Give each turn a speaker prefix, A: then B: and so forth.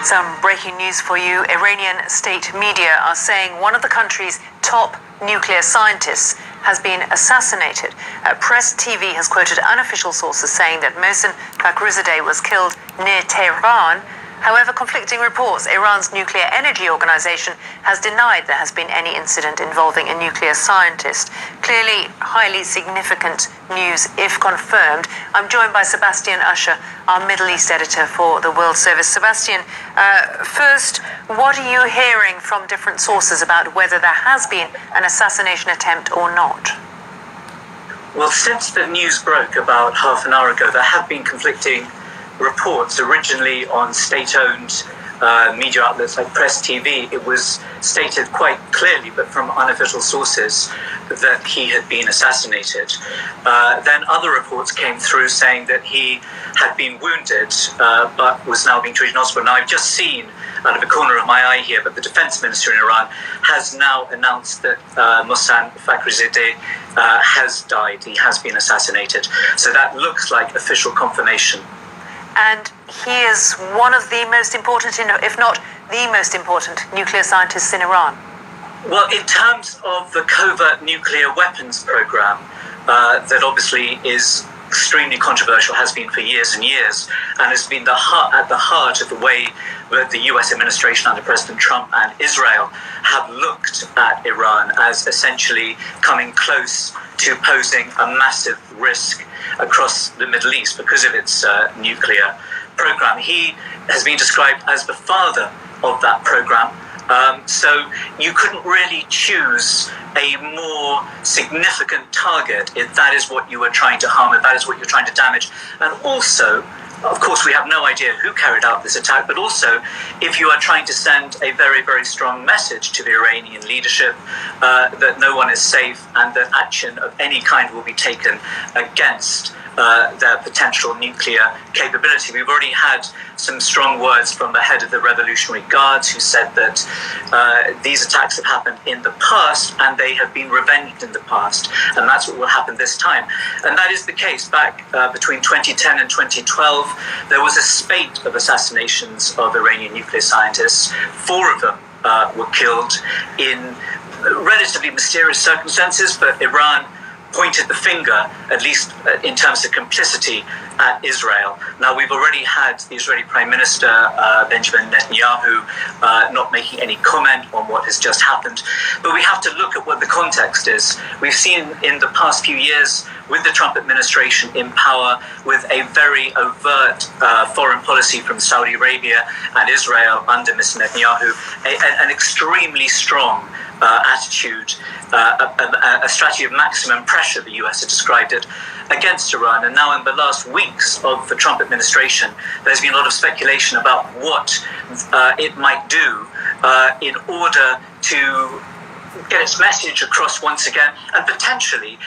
A: Some breaking news for you. Iranian state media are saying one of the country's top nuclear scientists has been assassinated. Press TV has quoted unofficial sources saying that Mohsen Fakhrizadeh was killed near Tehran. However, conflicting reports, Iran's nuclear energy organization has denied there has been any incident involving a nuclear scientist. Clearly, highly significant news if confirmed. I'm joined by Sebastian Usher, our Middle East editor for the World Service. Sebastian, first, what are you hearing from different sources about whether there has been an assassination attempt or not?
B: Well, since the news broke about half an hour ago, there have been conflicting reports. Originally on state-owned media outlets like Press TV, it was stated quite clearly, but from unofficial sources, that he had been assassinated. Then other reports came through saying that he had been wounded, but was now being treated in hospital. Now, I've just seen out of the corner of my eye here, but the defense minister in Iran has now announced that Mohsen Fakhrizadeh has died. He has been assassinated. So that looks like official confirmation.
A: And he is one of the most important, if not the most important, nuclear scientists in Iran.
B: Well, in terms of the covert nuclear weapons program, that obviously is extremely controversial, has been for years and years, and has been at the heart of the way that the US administration under President Trump and Israel have looked at Iran as essentially coming close to posing a massive risk across the Middle East because of its nuclear program. He has been described as the father of that program. So you couldn't really choose a more significant target if that is what you were trying to harm, if that is what you're trying to damage. And also, of course, we have no idea who carried out this attack, but also if you are trying to send a very, very strong message to the Iranian leadership that no one is safe and that action of any kind will be taken against their potential nuclear capability. We've already had some strong words from the head of the Revolutionary Guards who said that these attacks have happened in the past and they have been revenged in the past, and that's what will happen this time. And that is the case. Back between 2010 and 2012, there was a spate of assassinations of Iranian nuclear scientists. 4 of them were killed in relatively mysterious circumstances, but Iran pointed the finger, at least in terms of complicity, at Israel. Now, we've already had the Israeli Prime Minister, Benjamin Netanyahu, not making any comment on what has just happened. But we have to look at what the context is. We've seen in the past few years, with the Trump administration in power, with a very overt foreign policy from Saudi Arabia and Israel under Mr. Netanyahu, an extremely strong attitude, a strategy of maximum pressure, the US has described it, against Iran. And now in the last weeks of the Trump administration, there's been a lot of speculation about what it might do in order to get its message across once again, and potentially